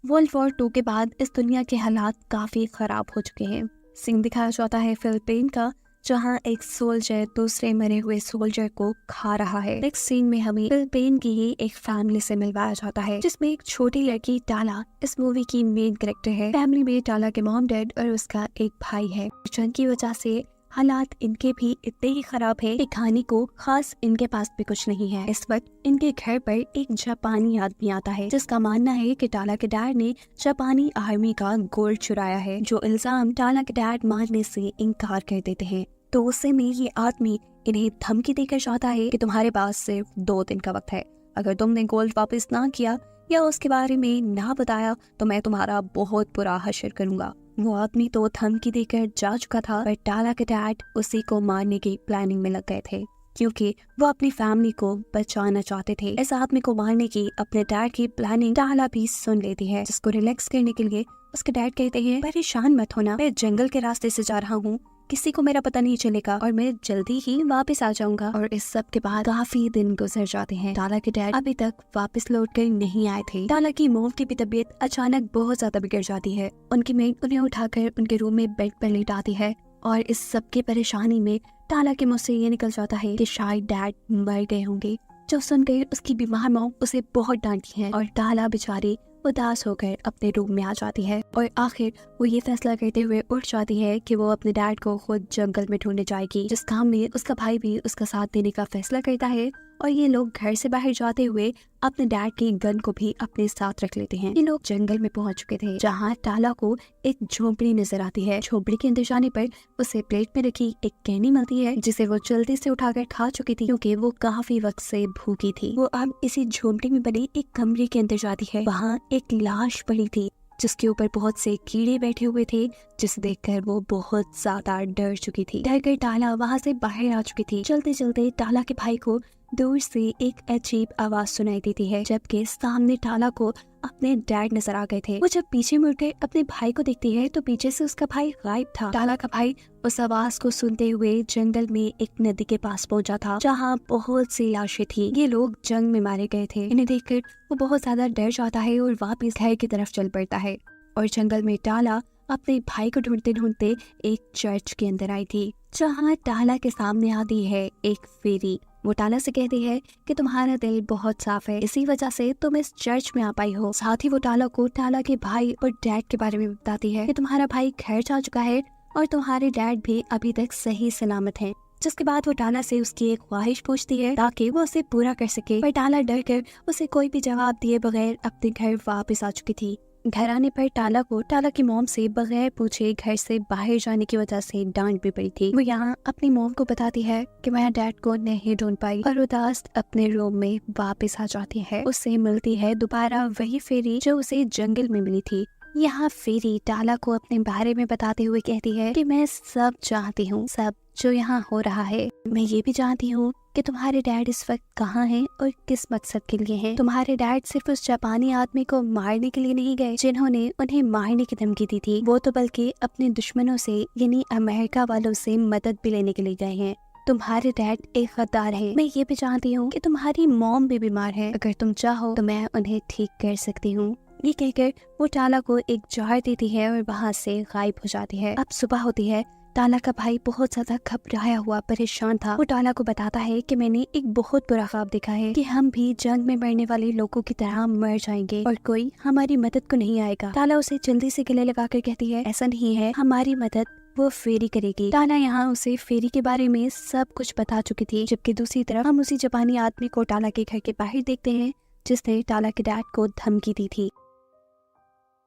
World war 2 के बाद इस दुनिया के हालात काफी खराब हो चुके हैं। सीन दिखाया जाता है फिलिपीन का, जहां एक सोल्जर दूसरे मरे हुए सोल्जर को खा रहा है। नेक्स्ट सीन में हमें फिलिपीन की ही एक फैमिली से मिलवाया जाता है, जिसमें एक छोटी लड़की टाला इस मूवी की मेन कैरेक्टर है। फैमिली में टाला के मॉम डैड और उसका एक भाई है। जंग की वजह से हालात इनके भी इतने ही खराब है कि खाने को खास इनके पास भी कुछ नहीं है। इस वक्त इनके घर पर एक जापानी आदमी आता है, जिसका मानना है कि टाला के डैड ने जापानी आर्मी का गोल्ड चुराया है, जो इल्जाम टाला के डैड मानने से इनकार कर देते हैं। तो उससे में ये आदमी इन्हें धमकी देकर चाहता है कि तुम्हारे पास सिर्फ 2 दिन का वक्त है। अगर तुमने गोल्ड वापस ना किया या उसके बारे में ना बताया तो मैं तुम्हारा बहुत बुरा हश्र करूंगा। वो आदमी तो धमकी देकर जा चुका था, पर टाला के डैड उसी को मारने की प्लानिंग में लग गए थे, क्योंकि वो अपनी फैमिली को बचाना चाहते थे। इस आदमी को मारने की अपने डैड की प्लानिंग टाला भी सुन लेती है, जिसको रिलैक्स करने के लिए उसके डैड कहते हैं, परेशान मत होना, मैं जंगल के रास्ते से जा रहा हूँ, किसी को मेरा पता नहीं चलेगा और मैं जल्दी ही वापस आ जाऊंगा। और इस सब के बाद काफी दिन गुजर जाते हैं। टाला के डैड अभी तक वापस लौट कर नहीं आए थे। टाला की मॉम की भी तबीयत अचानक बहुत ज्यादा बिगड़ जाती है। उनकी मेड उन्हें उठाकर उनके रूम में बेड पर लेटाती है और इस सब की परेशानी में टाला के मुंह से ये निकल जाता है कि शायद डैड मर गए होंगे। जो सुनकर उसकी बीमार मॉम उसे बहुत डांटती है और टाला बेचारी उदास होकर अपने रूम में आ जाती है और आखिर वो ये फैसला करते हुए उठ जाती है कि वो अपने डैड को खुद जंगल में ढूंढने जाएगी, जिस काम में उसका भाई भी उसका साथ देने का फैसला करता है। और ये लोग घर से बाहर जाते हुए अपने डैड की गन को भी अपने साथ रख लेते हैं। ये लोग जंगल में पहुंच चुके थे, जहां टाला को एक झोपड़ी नजर आती है। झोपड़ी के अंदर जाने पर उसे प्लेट में रखी एक कैंडी मिलती है, जिसे वो जल्दी से उठाकर खा चुकी थी, क्योंकि वो काफी वक्त से भूखी थी। वो अब इसी झोपड़ी में बनी एक कमरे के अंदर जाती है। वहाँ एक लाश पड़ी थी, जिसके ऊपर बहुत से कीड़े बैठे हुए थे, जिसे देखकर वो बहुत ज्यादा डर चुकी थी। डर कर टाला वहाँ से बाहर आ चुकी थी। चलते चलते टाला के भाई को दूर से एक अजीब आवाज सुनाई देती है, जबकि सामने टाला को अपने डैड नजर आ गए थे। वो जब पीछे मुड़कर अपने भाई को देखती है तो पीछे से उसका भाई गायब था। टाला का भाई उस आवाज को सुनते हुए जंगल में एक नदी के पास पहुंचा था, जहां बहुत सी लाशें थी। ये लोग जंग में मारे गए थे। इन्हें देखकर वो बहुत ज्यादा डर जाता है और वापस घर की तरफ चल पड़ता है। और जंगल में टाला अपने भाई को ढूंढते ढूंढते एक चर्च के अंदर आई थी, जहाँ टाला के सामने आती है एक फेरी। वो टाला से कहती है कि तुम्हारा दिल बहुत साफ है, इसी वजह से तुम इस चर्च में आ पाई हो। साथ ही वो टाला को टाला के भाई और डैड के बारे में बताती है कि तुम्हारा भाई घर जा चुका है और तुम्हारे डैड भी अभी तक सही सलामत हैं। जिसके बाद वो टाला से उसकी एक ख्वाहिश पूछती है ताकि वो उसे पूरा कर सके, पर टाला डर कर उसे कोई भी जवाब दिए बगैर अपने घर वापस आ चुकी थी। घर आने पर टाला को टाला की मॉम से बगैर पूछे घर से बाहर जाने की वजह से डांट भी पड़ी थी। वो यहाँ अपनी मॉम को बताती है कि मैं डैड को नहीं ढूंढ पाई और उदास अपने रूम में वापस आ जाती है। उससे मिलती है दोबारा वही फेरी जो उसे जंगल में मिली थी। यहाँ फेरी टाला को अपने बारे में बताते हुए कहती है कि मैं सब जानती हूँ, सब जो यहाँ हो रहा है। मैं ये भी जानती हूँ कि तुम्हारे डैड इस वक्त कहाँ हैं और किस मकसद के लिए हैं। तुम्हारे डैड सिर्फ उस जापानी आदमी को मारने के लिए नहीं गए जिन्होंने उन्हें मारने की धमकी दी थी, वो तो बल्कि अपने दुश्मनों से यानी अमेरिका वालों से मदद भी लेने के लिए गए हैं। तुम्हारे डैड एक गद्दार है। मैं ये भी जानती हूँ कि तुम्हारी मॉम भी बीमार है, अगर तुम चाहो तो मैं उन्हें ठीक कर सकती हूँ। ये कहकर वो टाला को एक जार देती है और वहाँ से गायब हो जाती है। अब सुबह होती है। टाला का भाई बहुत ज्यादा घबराया हुआ परेशान था। वो टाला को बताता है कि मैंने एक बहुत बुरा ख्वाब देखा है कि हम भी जंग में मरने वाले लोगों की तरह मर जाएंगे और कोई हमारी मदद को नहीं आएगा। टाला उसे जल्दी से गले लगाकर कहती है, ऐसा नहीं है, हमारी मदद वो फेरी करेगी। टाला यहाँ उसे फेरी के बारे में सब कुछ बता चुकी थी, जबकि दूसरी तरफ हम उसी जापानी आदमी को टाला के घर के बाहर देखते हैं, जिसने टाला के डैड को धमकी दी थी।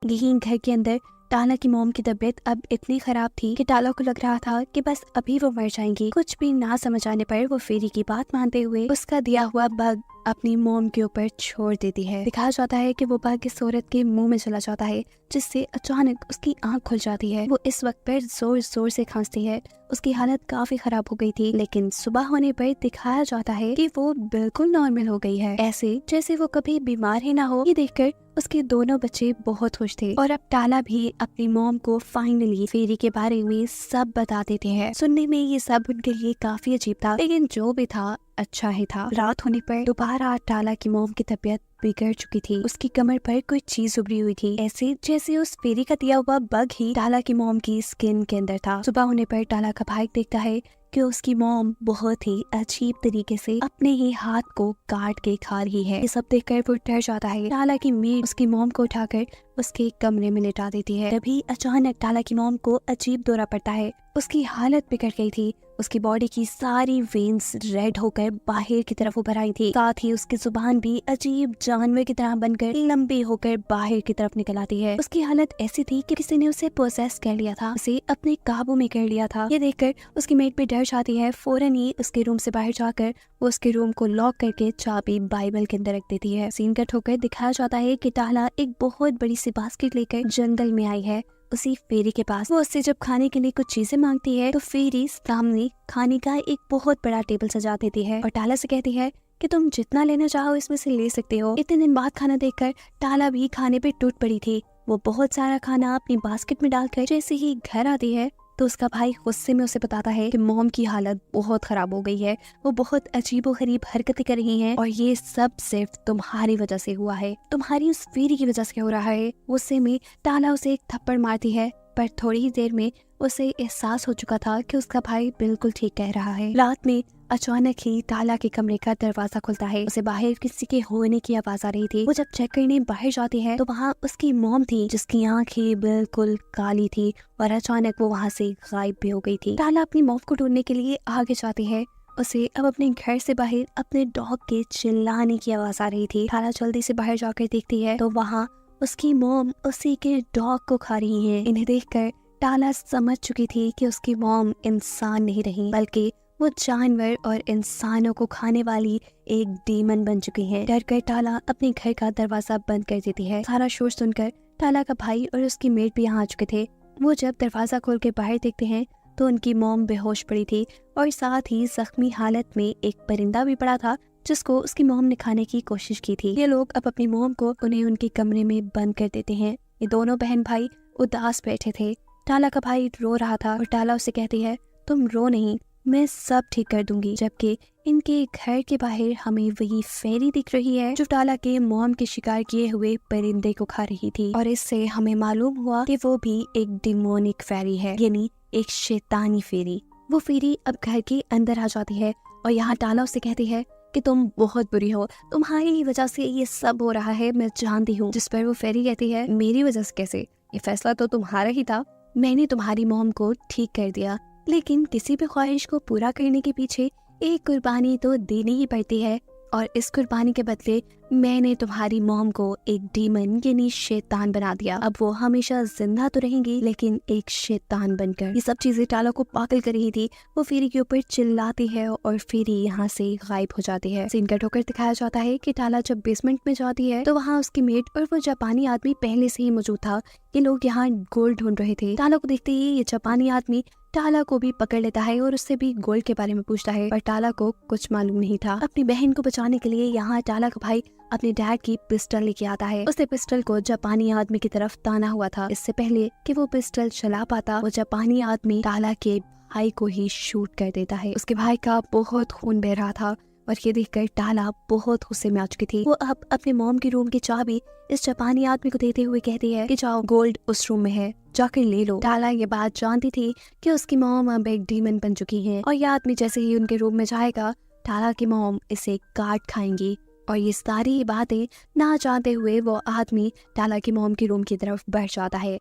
यहीं घर के अंदर टाला की मॉम की तबीयत अब इतनी खराब थी कि टाला को लग रहा था कि बस अभी वो मर जाएंगी। कुछ भी ना समझ आने पर वो फेरी की बात मानते हुए उसका दिया हुआ बग अपनी मॉम के ऊपर छोड़ देती है। दिखाया जाता है कि वो बग इस औरत के मुंह में चला जाता है, जिससे अचानक उसकी आंख खुल जाती है। वो इस वक्त पर जोर जोर से खांसती है। उसकी हालत काफी खराब हो गई थी, लेकिन सुबह होने पर दिखाया जाता है कि वो बिल्कुल नॉर्मल हो गई है, ऐसे जैसे वो कभी बीमार ही ना हो। ये देखकर उसके दोनों बच्चे बहुत खुश थे और अब टाला भी अपनी मॉम को फाइनली फेरी के बारे में सब बता देते हैं। सुनने में ये सब उनके लिए काफी अजीब था, लेकिन जो भी था अच्छा ही था। रात होने पर दोबारा टाला की मॉम की तबीयत बिगड़ चुकी थी। उसकी कमर पर कोई चीज उभरी हुई थी, ऐसे जैसे उस फेरी का दिया हुआ बग ही टाला की मॉम की स्किन के अंदर था। सुबह होने पर टाला का भाई देखता है कि उसकी मॉम बहुत ही अजीब तरीके से अपने ही हाथ को काट के खा रही है। ये सब देखकर वो डर जाता है। टाला की मेड उसकी मॉम को उठाकर उसके कमरे में लिटा देती है। तभी अचानक टाला की मॉम को अजीब दौरा पड़ता है। उसकी हालत बिगड़ गई थी। उसकी बॉडी की सारी वेन्स रेड होकर बाहर की तरफ उभर आई थी। साथ ही उसकी जुबान भी अजीब जानवर की तरह बनकर लंबी होकर बाहर की तरफ निकल आती है। उसकी हालत ऐसी थी कि किसी ने उसे पोसेस कर लिया था, उसे अपने काबू में कर लिया था। ये देखकर उसकी मेट भी डर जाती है। फौरन ही उसके रूम से बाहर जाकर वो उसके रूम को लॉक करके चाबी बाइबल के अंदर रख देती है। सीन कट होकर दिखाया जाता है कि टाला एक बहुत बड़ी सी बास्केट लेकर जंगल में आई है उसी फेरी के पास। वो उससे जब खाने के लिए कुछ चीजें मांगती है तो फेरी सामने खाने का एक बहुत बड़ा टेबल सजा देती है और टाला से कहती है कि तुम जितना लेना चाहो इसमें से ले सकते हो। इतने दिन बाद खाना देखकर टाला भी खाने पे टूट पड़ी थी। वो बहुत सारा खाना अपनी बास्केट में डालकर जैसे ही घर आती है तो उसका भाई गुस्से में उसे बताता है कि मॉम की हालत बहुत खराब हो गई है, वो बहुत अजीबोगरीब हरकतें कर रही हैं और ये सब सिर्फ तुम्हारी वजह से हुआ है, तुम्हारी उस फेरी की वजह से हो रहा है। गुस्से में टाला उसे एक थप्पड़ मारती है, पर थोड़ी ही देर में उसे एहसास हो चुका था कि उसका भाई बिल्कुल ठीक कह रहा है। रात में अचानक ही टाला के कमरे का दरवाजा खुलता है। उसे बाहर किसी के होने की आवाज आ रही थी। वो जब चेक करने बाहर जाती है तो वहाँ उसकी मॉम थी जिसकी आंखें बिल्कुल काली थी और अचानक वो वहाँ से गायब भी हो गई थी। टाला अपनी मॉम को ढूंढने के लिए आगे जाती है। उसे अब अपने घर से बाहर अपने डॉग के चिल्लाने की आवाज आ रही थी। टाला जल्दी से बाहर जाकर देखती है तो वहाँ उसकी मॉम उसी के डॉग को खा रही है। इन्हें देखकर टाला समझ चुकी थी कि उसकी मॉम इंसान नहीं रही बल्कि वो जानवर और इंसानों को खाने वाली एक डीमन बन चुकी है। डर कर टाला अपने घर का दरवाजा बंद कर देती है। सारा शोर सुनकर टाला का भाई और उसकी मेट भी यहाँ आ चुके थे। वो जब दरवाजा खोल के बाहर देखते हैं तो उनकी मॉम बेहोश पड़ी थी और साथ ही जख्मी हालत में एक परिंदा भी पड़ा था जिसको उसकी मॉम ने खाने की कोशिश की थी। ये लोग अब अपनी मॉम को उन्हें उनके कमरे में बंद कर देते हैं। ये दोनों बहन भाई उदास बैठे थे। टाला का भाई रो रहा था और टाला उसे कहती है तुम रो नहीं, मैं सब ठीक कर दूंगी। जबकि इनके घर के बाहर हमें वही फेरी दिख रही है जो टाला के मॉम के शिकार किए हुए परिंदे को खा रही थी और इससे हमें मालूम हुआ कि वो भी एक डिमोनिक फेरी है, यानी एक शैतानी फेरी। वो फेरी अब घर के अंदर आ जाती है और यहाँ टाला उसे कहती है कि तुम बहुत बुरी हो, तुम्हारी वजह से ये सब हो रहा है, मैं जानती हूँ। जिस पर वो फेरी कहती है मेरी वजह से कैसे, ये फैसला तो तुम्हारा ही था, मैंने तुम्हारी मॉम को ठीक कर दिया, लेकिन किसी भी ख्वाहिश को पूरा करने के पीछे एक कुर्बानी तो देनी ही पड़ती है और इस कुर्बानी के बदले मैंने तुम्हारी मॉम को एक डीमन यानी शैतान बना दिया। अब वो हमेशा जिंदा तो रहेंगी लेकिन एक शैतान बनकर। ये सब चीजें टाला को पागल कर रही थी। वो फेरी के ऊपर चिल्लाती है और फेरी यहाँ से गायब हो जाती है। सीन कट होकर दिखाया जाता है कि टाला जब बेसमेंट में जाती है तो वहाँ उसकी मेट और वो जापानी आदमी पहले से ही मौजूद था। ये लोग यहाँ गोल्ड ढूंढ रहे थे। टाला को देखते ही ये जापानी आदमी टाला को भी पकड़ लेता है और उससे भी गोल्ड के बारे में पूछता है, पर टाला को कुछ मालूम नहीं था। अपनी बहन को बचाने के लिए यहाँ टाला का भाई अपने डैड की पिस्टल लेके आता है। उसने पिस्टल को जापानी आदमी की तरफ ताना हुआ था। इससे पहले कि वो पिस्टल चला पाता वो जापानी आदमी टाला के भाई को ही शूट कर देता है। उसके भाई का बहुत खून बह रहा था और ये देखकर टाला बहुत गुस्से में आ चुकी थी। वो अब अपने मॉम के रूम की चाबी इस जापानी आदमी को देते हुए कहती है कि जाओ, गोल्ड उस रूम में है, जाकर ले लो। टाला ये बात जानती थी कि उसकी मॉम अब एक डीमन बन चुकी है और ये आदमी जैसे ही उनके रूम में जाएगा टाला की मॉम इसे काट खाएंगी। और ये सारी बातें ना जानते हुए वो आदमी टाला की मॉम के रूम की तरफ बढ़ जाता है।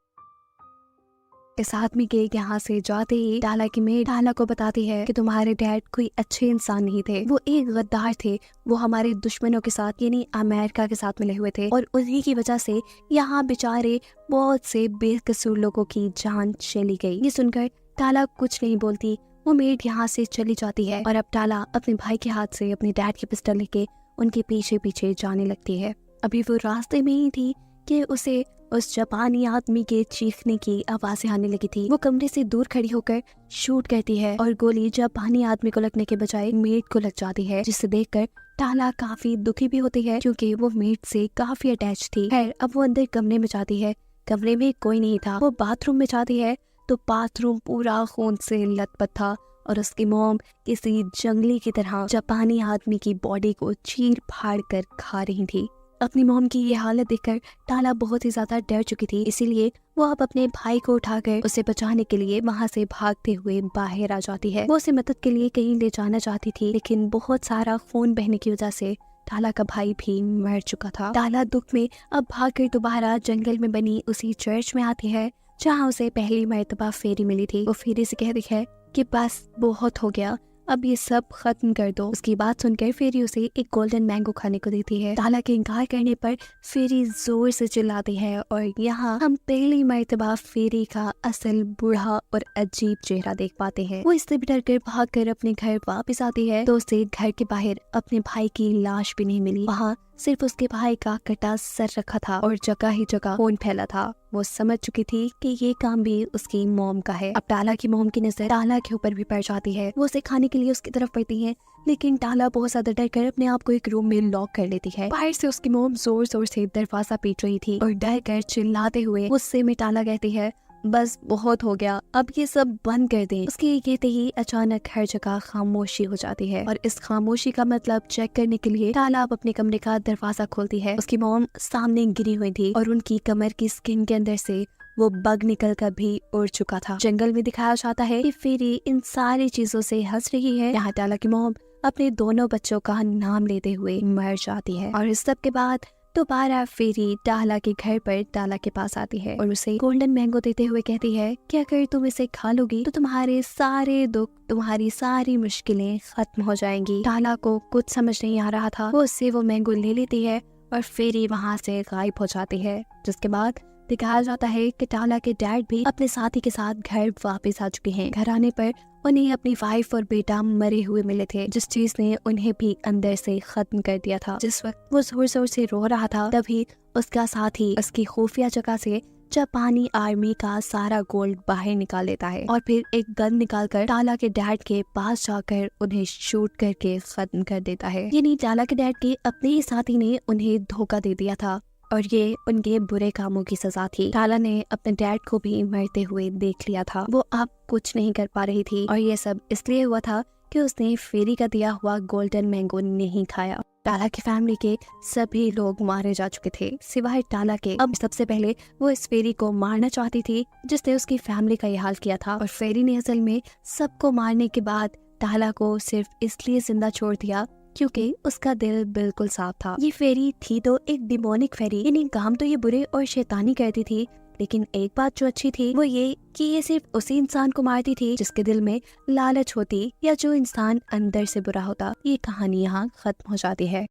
इस आदमी के यहाँ से जाते ही टाला की मेड टाला को बताती है कि तुम्हारे डैड कोई अच्छे इंसान नहीं थे, वो एक गद्दार थे, वो हमारे दुश्मनों के साथ यानी अमेरिका के साथ मिले हुए थे और उन्हीं की वजह से यहाँ बेचारे बहुत से बेकसूर लोगों की जान चली गई। ये सुनकर टाला कुछ नहीं बोलती। वो मेड यहाँ से चली जाती है और अब टाला अपने भाई के हाथ से अपने डैड की पिस्टल लेके उनके पीछे पीछे जाने लगती है। अभी वो रास्ते में ही थी कि उसे उस जापानी आदमी के चीखने की आवाजें आने लगी थी। वो कमरे से दूर खड़ी होकर शूट करती है और गोली जापानी आदमी को लगने के बजाय मेड को लग जाती है, जिसे देखकर टाला काफी दुखी भी होती है क्योंकि वो मेड से काफी अटैच थी। खैर अब वो अंदर कमरे में जाती है। कमरे में कोई नहीं था। वो बाथरूम में जाती है तो बाथरूम पूरा खून से लथपथ था और उसकी मॉम किसी जंगली की तरह जापानी आदमी की बॉडी को चीर फाड़ कर खा रही थी। अपनी मॉम की ये हालत देखकर टाला बहुत ही ज्यादा डर चुकी थी, इसीलिए वो अब अपने भाई को उठाकर उसे बचाने के लिए वहाँ से भागते हुए बाहर आ जाती है। वो उसे मदद के लिए कहीं ले जाना चाहती थी, लेकिन बहुत सारा खून बहने की वजह से टाला का भाई भी मर चुका था। टाला दुख में अब भागकर दोबारा जंगल में बनी उसी चर्च में आती है जहाँ उसे पहली मर्तबा फेरी मिली थी। वो फेरी से कहती है कि बस बहुत हो गया, अब ये सब खत्म कर दो। उसकी बात सुनकर फेरी उसे एक गोल्डन मैंगो खाने को देती है। टाला के इनकार करने पर फेरी जोर से चिल्लाती है और यहाँ हम पहली मर्तबा फेरी का असल बूढ़ा और अजीब चेहरा देख पाते हैं। वो इससे भी डरकर भागकर अपने घर वापस आती है तो उसे घर के बाहर अपने भाई की लाश भी नहीं मिली। वहाँ सिर्फ उसके भाई का कटा सर रखा था और जगह ही जगह खून फैला था। वो समझ चुकी थी कि ये काम भी उसकी मॉम का है। अब टाला की मॉम की नजर टाला के ऊपर भी पड़ जाती है। वो उसे खाने के लिए उसकी तरफ बढ़ती है, लेकिन टाला बहुत ज्यादा डर कर अपने आप को एक रूम में लॉक कर लेती है। बाहर से उसकी मॉम जोर जोर से दरवाजा पीट रही थी और डर कर चिल्लाते हुए गुस्से में टाला कहती है, बस बहुत हो गया, अब ये सब बंद कर दें। उसके ये कहते ही अचानक हर जगह खामोशी हो जाती है और इस खामोशी का मतलब चेक करने के लिए टाला अब अपने कमरे का दरवाजा खोलती है। उसकी मॉम सामने गिरी हुई थी और उनकी कमर की स्किन के अंदर से वो बग निकल कर भी उड़ चुका था। जंगल में दिखाया जाता है कि फेरी इन सारी चीजों से हंस रही है। यहाँ टाला की मॉम अपने दोनों बच्चों का नाम लेते हुए मर जाती है और इस सब के बाद दोबारा फेरी टाला के घर पर टाला के पास आती है और उसे गोल्डन मैंगो देते हुए कहती है कि अगर तुम इसे खा लोगी तो तुम्हारे सारे दुख, तुम्हारी सारी मुश्किलें खत्म हो जाएंगी। टाला को कुछ समझ नहीं आ रहा था। वो उससे वो मैंगो ले लेती है और फेरी वहाँ से गायब हो जाती है। जिसके बाद दिखाया जाता है कि टाला के डैड भी अपने साथी के साथ घर वापस आ चुके हैं। घर आने पर उन्हें अपनी वाइफ और बेटा मरे हुए मिले थे, जिस चीज ने उन्हें भी अंदर से खत्म कर दिया था। जिस वक्त वो जोर जोर से रो रहा था तभी उसका साथी उसकी खुफिया जगह से जापानी आर्मी का सारा गोल्ड बाहर निकाल लेता है और फिर एक गन निकालकर टाला के डैड के पास जाकर उन्हें शूट करके खत्म कर देता है। यानी टाला के डैड के अपने ही साथी ने उन्हें धोखा दे दिया था और ये उनके बुरे कामों की सजा थी। टाला ने अपने डैड को भी मरते हुए देख लिया था। वो अब कुछ नहीं कर पा रही थी और ये सब इसलिए हुआ था कि उसने फेरी का दिया हुआ गोल्डन मैंगो नहीं खाया। टाला की फैमिली के सभी लोग मारे जा चुके थे सिवाय टाला के। अब सबसे पहले वो इस फेरी को मारना चाहती थी जिसने उसकी फैमिली का ये हाल किया था और फेरी ने असल में सबको मारने के बाद टाला को सिर्फ इसलिए जिंदा छोड़ दिया क्योंकि उसका दिल बिल्कुल साफ था। ये फेरी थी तो एक डिमोनिक फेरी, यानी काम तो ये बुरे और शैतानी करती थी, लेकिन एक बात जो अच्छी थी वो ये कि ये सिर्फ उसी इंसान को मारती थी जिसके दिल में लालच होती या जो इंसान अंदर से बुरा होता। ये कहानी यहाँ खत्म हो जाती है।